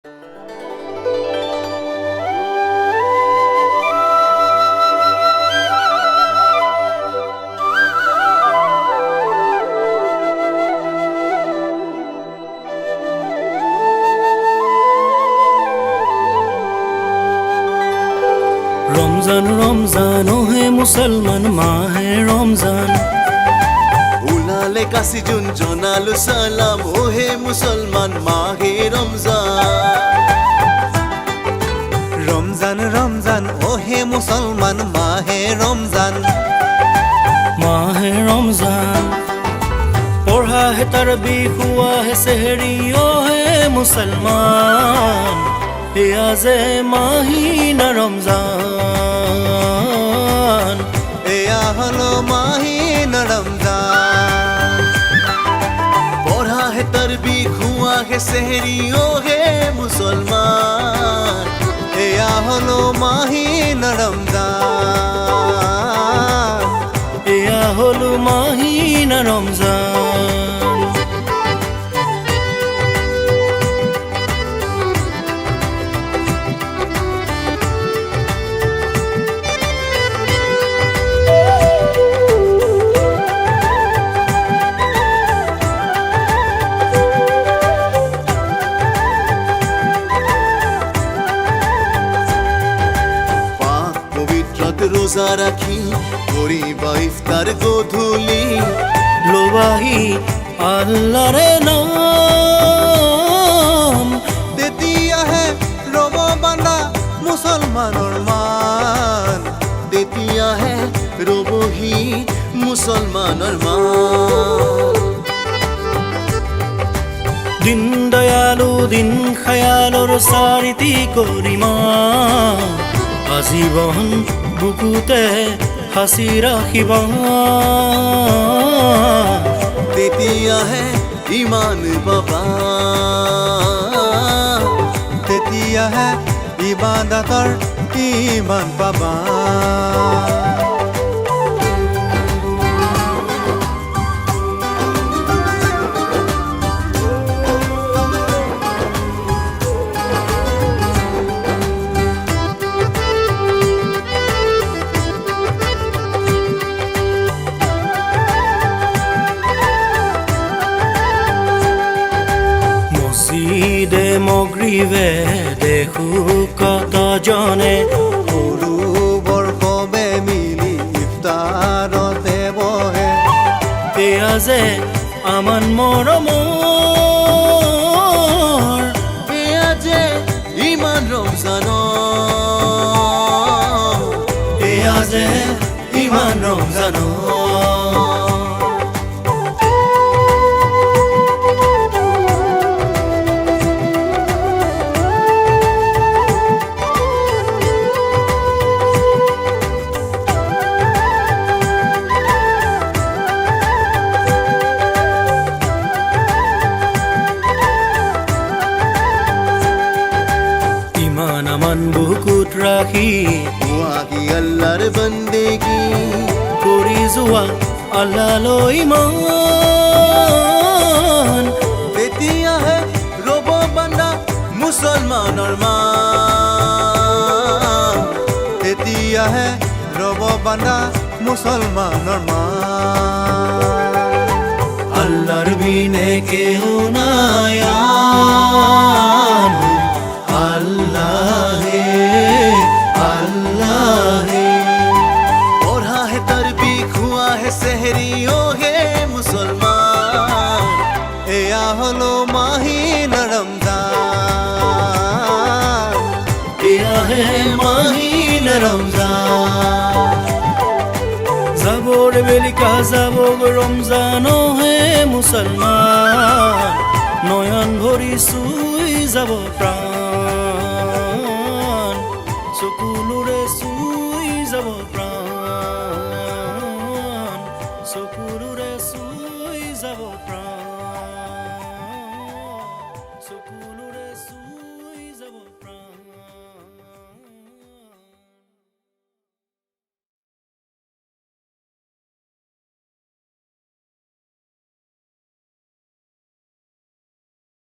रमजान रमजान ओहे मुसलमान माहे रमजान उलाले कासी जुन जनालु सालाम ओहे मुसलमान माहे रमजान रमजान रमजान ओहे मुसलमान माहे रमजान माहे रमजान पढ़ा है तरबी हुआ है सहरी ओहे मुसलमान याजे माहिना रमजान एया हलो माहिना रमजान पढ़ा है तरबी हुआ है सहरी ओहे मुसलमान एया हलो माहिना रमजान एया हलो माहिना रमजान रोजा राखी करिबा इफ्तार गोधूली लोबाही आल्लाहरे नाम तेतिया है रब बांदा मुसलमानर मान तेतिया है रबही मुसलमानर मान दिन दयालु दिन खयालर सारिती गरिमा आजीवन बुकुते हासि राखिबा तेतिया है ईमान बाबा तेतिया है इबादतर ईमान बाबा মসজিদে মগরিবে দেখো কতজনে সৰু বৰ কবে মিলি ইফতাৰতে বহে এয়া যে আমান মৰমৰ এয়া যে ইমান ৰমজান এয়া যে ইমান ৰমজান ইমান আমান বুকুত ৰাখি ওয়াকি আল্লাহৰ বন্দেগী কৰি যোৱা আল্লাহলৈ মান তেতিয়াহে ৰব বান্দা মুছলমানৰ মান তেতিয়াহে ৰব বান্দা মুছলমানৰ মান আল্লাহর বিনে কেহ নাই আল্লাহ আল্লাহ पढ़ा है तरबी हुआ है सहरी ओहे मुसलमान এয়া হলো মাহিনা রমজান এয়া হে মাহিনা রমজান যাবৰ বেলিকা যাব ৰমজান হে মুছলমান নয়ন ভৰি চুই যাব প্ৰাণ চকুলোৰে চুই যাব প্ৰাণ